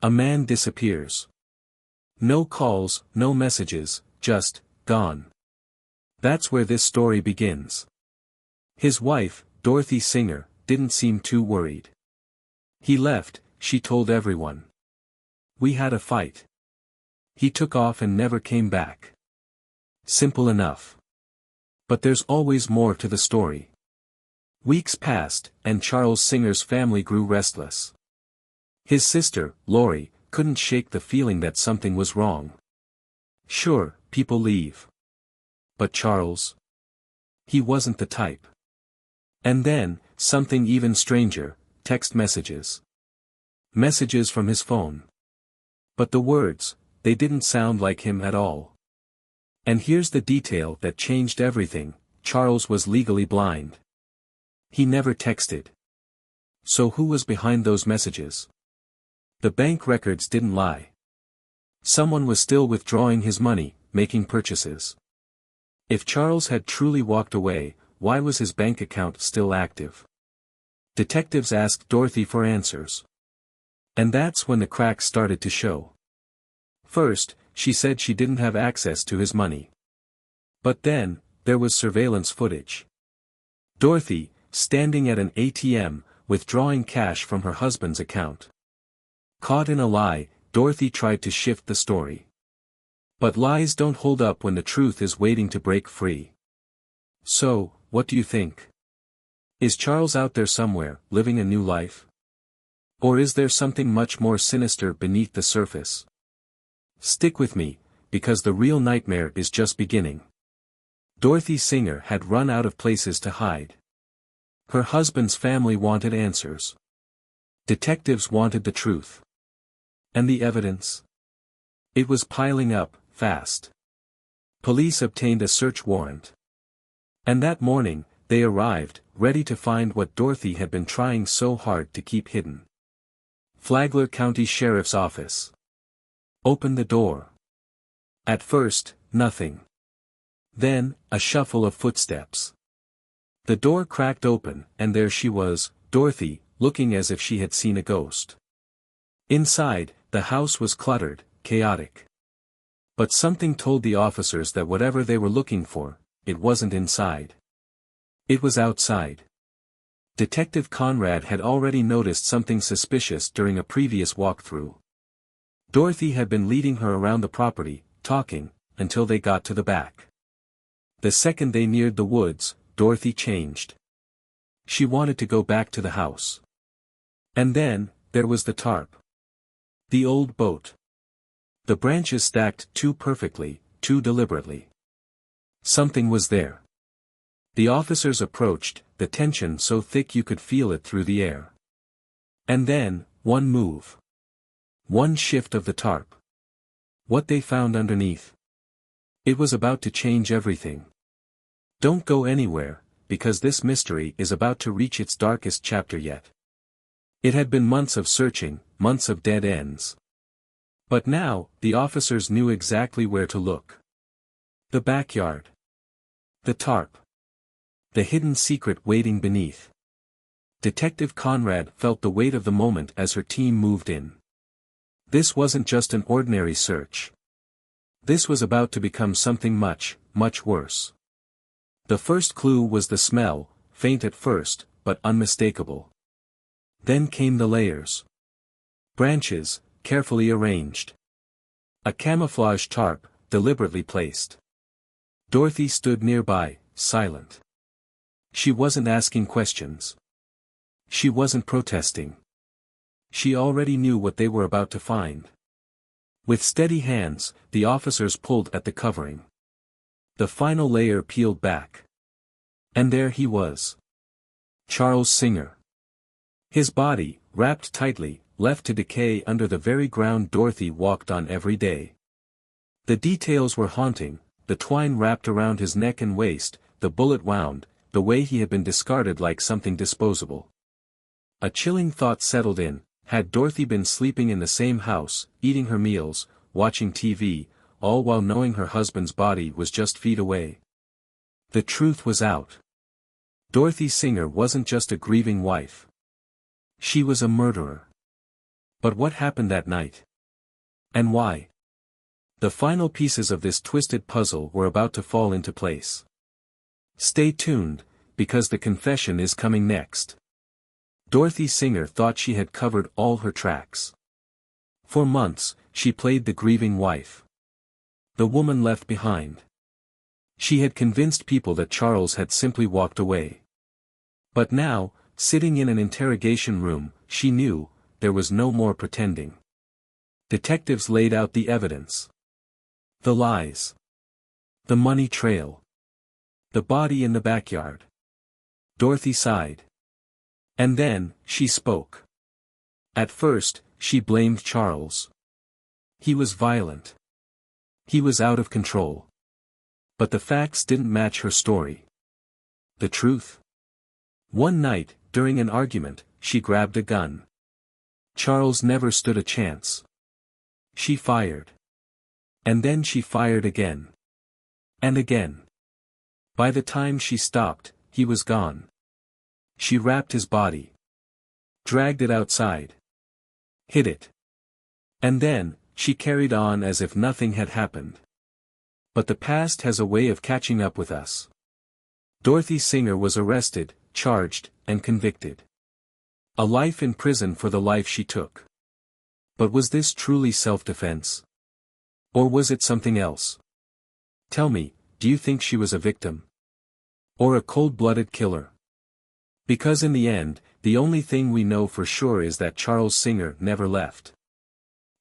A man disappears. No calls, no messages, just, gone. That's where this story begins. His wife, Dorothy Singer, didn't seem too worried. He left, she told everyone. We had a fight. He took off and never came back. Simple enough. But there's always more to the story. Weeks passed, and Charles Singer's family grew restless. His sister, Lori, couldn't shake the feeling that something was wrong. Sure, people leave. But Charles? He wasn't the type. And then, something even stranger, text messages. Messages from his phone. But the words, they didn't sound like him at all. And here's the detail that changed everything: Charles was legally blind. He never texted. So who was behind those messages? The bank records didn't lie. Someone was still withdrawing his money, making purchases. If Charles had truly walked away, why was his bank account still active? Detectives asked Dorothy for answers. And that's when the cracks started to show. First, she said she didn't have access to his money. But then, there was surveillance footage. Dorothy, standing at an ATM, withdrawing cash from her husband's account. Caught in a lie, Dorothy tried to shift the story. But lies don't hold up when the truth is waiting to break free. So, what do you think? Is Charles out there somewhere, living a new life? Or is there something much more sinister beneath the surface? Stick with me, because the real nightmare is just beginning. Dorothy Singer had run out of places to hide. Her husband's family wanted answers. Detectives wanted the truth. And the evidence? It was piling up, fast. Police obtained a search warrant. And that morning, they arrived, ready to find what Dorothy had been trying so hard to keep hidden. Flagler County Sheriff's Office. Open the door. At first, nothing. Then, a shuffle of footsteps. The door cracked open, and there she was, Dorothy, looking as if she had seen a ghost. Inside, the house was cluttered, chaotic. But something told the officers that whatever they were looking for, it wasn't inside. It was outside. Detective Conrad had already noticed something suspicious during a previous walkthrough. Dorothy had been leading her around the property, talking, until they got to the back. The second they neared the woods, Dorothy changed. She wanted to go back to the house. And then, there was the tarp. The old boat. The branches stacked too perfectly, too deliberately. Something was there. The officers approached, the tension so thick you could feel it through the air. And then, one move. One shift of the tarp. What they found underneath. It was about to change everything. Don't go anywhere, because this mystery is about to reach its darkest chapter yet. It had been months of searching, months of dead ends. But now, the officers knew exactly where to look. The backyard. The tarp. The hidden secret waiting beneath. Detective Conrad felt the weight of the moment as her team moved in. This wasn't just an ordinary search. This was about to become something much, much worse. The first clue was the smell, faint at first, but unmistakable. Then came the layers. Branches, carefully arranged. A camouflage tarp, deliberately placed. Dorothy stood nearby, silent. She wasn't asking questions. She wasn't protesting. She already knew what they were about to find. With steady hands, the officers pulled at the covering. The final layer peeled back. And there he was. Charles Singer. His body, wrapped tightly, left to decay under the very ground Dorothy walked on every day. The details were haunting, the twine wrapped around his neck and waist, the bullet wound, the way he had been discarded like something disposable. A chilling thought settled in: had Dorothy been sleeping in the same house, eating her meals, watching TV, all while knowing her husband's body was just feet away? The truth was out. Dorothy Singer wasn't just a grieving wife. She was a murderer. But what happened that night? And why? The final pieces of this twisted puzzle were about to fall into place. Stay tuned, because the confession is coming next. Dorothy Singer thought she had covered all her tracks. For months, she played the grieving wife. The woman left behind. She had convinced people that Charles had simply walked away. But now, sitting in an interrogation room, she knew, there was no more pretending. Detectives laid out the evidence. The lies. The money trail. The body in the backyard. Dorothy sighed. And then, she spoke. At first, she blamed Charles. He was violent. He was out of control. But the facts didn't match her story. The truth? One night, during an argument, she grabbed a gun. Charles never stood a chance. She fired. And then she fired again. And again. By the time she stopped, he was gone. She wrapped his body. Dragged it outside. Hid it. And then, she carried on as if nothing had happened. But the past has a way of catching up with us. Dorothy Singer was arrested, charged, and convicted. A life in prison for the life she took. But was this truly self-defense? Or was it something else? Tell me, do you think she was a victim? Or a cold-blooded killer? Because in the end, the only thing we know for sure is that Charles Singer never left.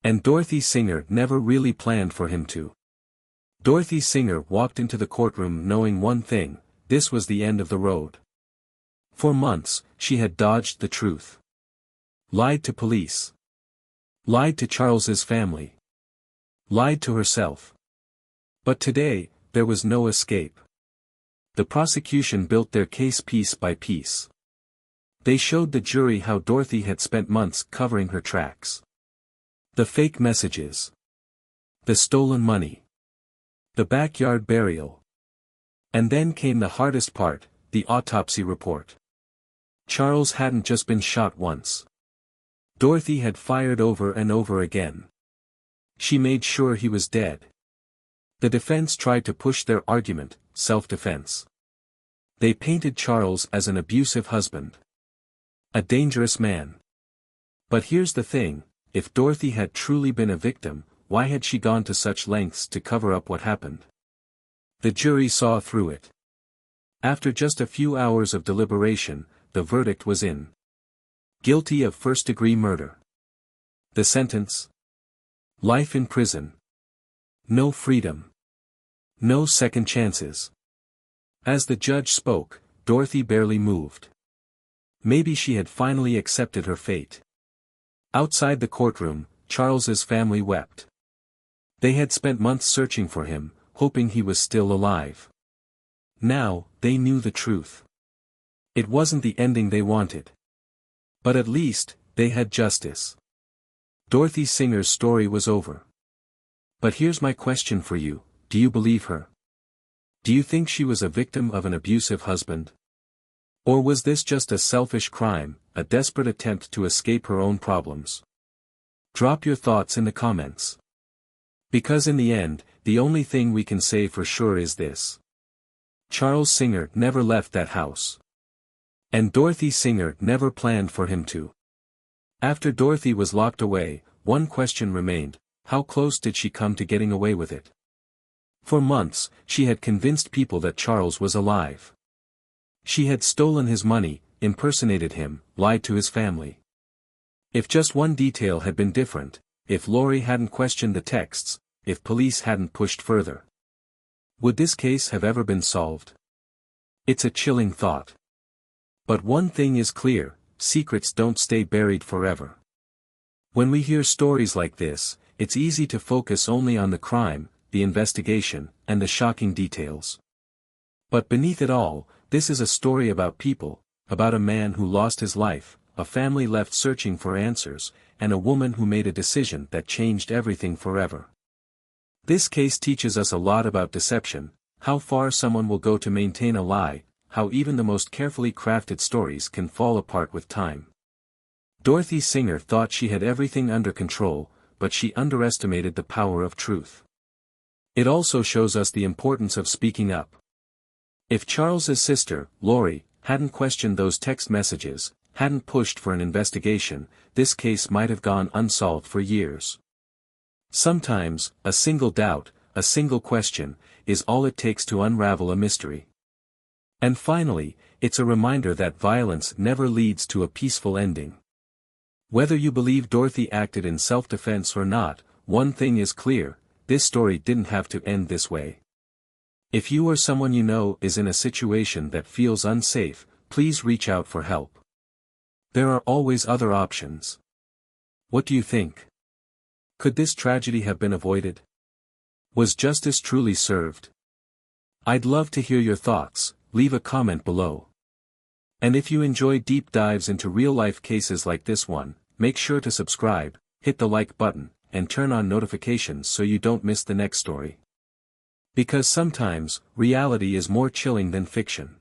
And Dorothy Singer never really planned for him to. Dorothy Singer walked into the courtroom knowing one thing: this was the end of the road. For months, she had dodged the truth. Lied to police. Lied to Charles's family. Lied to herself. But today, there was no escape. The prosecution built their case piece by piece. They showed the jury how Dorothy had spent months covering her tracks. The fake messages. The stolen money. The backyard burial. And then came the hardest part, the autopsy report. Charles hadn't just been shot once. Dorothy had fired over and over again. She made sure he was dead. The defense tried to push their argument, self-defense. They painted Charles as an abusive husband. A dangerous man. But here's the thing, if Dorothy had truly been a victim, why had she gone to such lengths to cover up what happened? The jury saw through it. After just a few hours of deliberation, the verdict was in. Guilty of first-degree murder. The sentence? Life in prison. No freedom. No second chances. As the judge spoke, Dorothy barely moved. Maybe she had finally accepted her fate. Outside the courtroom, Charles's family wept. They had spent months searching for him, hoping he was still alive. Now, they knew the truth. It wasn't the ending they wanted. But at least, they had justice. Dorothy Singer's story was over. But here's my question for you: do you believe her? Do you think she was a victim of an abusive husband? Or was this just a selfish crime, a desperate attempt to escape her own problems? Drop your thoughts in the comments. Because in the end, the only thing we can say for sure is this: Charles Singer never left that house. And Dorothy Singer never planned for him to. After Dorothy was locked away, one question remained: how close did she come to getting away with it? For months, she had convinced people that Charles was alive. She had stolen his money, impersonated him, lied to his family. If just one detail had been different, if Lori hadn't questioned the texts, if police hadn't pushed further, would this case have ever been solved? It's a chilling thought. But one thing is clear: secrets don't stay buried forever. When we hear stories like this, it's easy to focus only on the crime, the investigation, and the shocking details. But beneath it all, this is a story about people, about a man who lost his life, a family left searching for answers, and a woman who made a decision that changed everything forever. This case teaches us a lot about deception, how far someone will go to maintain a lie, how even the most carefully crafted stories can fall apart with time. Dorothy Singer thought she had everything under control, but she underestimated the power of truth. It also shows us the importance of speaking up. If Charles's sister, Lori, hadn't questioned those text messages, hadn't pushed for an investigation, this case might have gone unsolved for years. Sometimes, a single doubt, a single question, is all it takes to unravel a mystery. And finally, it's a reminder that violence never leads to a peaceful ending. Whether you believe Dorothy acted in self-defense or not, one thing is clear: this story didn't have to end this way. If you or someone you know is in a situation that feels unsafe, please reach out for help. There are always other options. What do you think? Could this tragedy have been avoided? Was justice truly served? I'd love to hear your thoughts. Leave a comment below. And if you enjoy deep dives into real-life cases like this one, make sure to subscribe, hit the like button, and turn on notifications so you don't miss the next story. Because sometimes, reality is more chilling than fiction.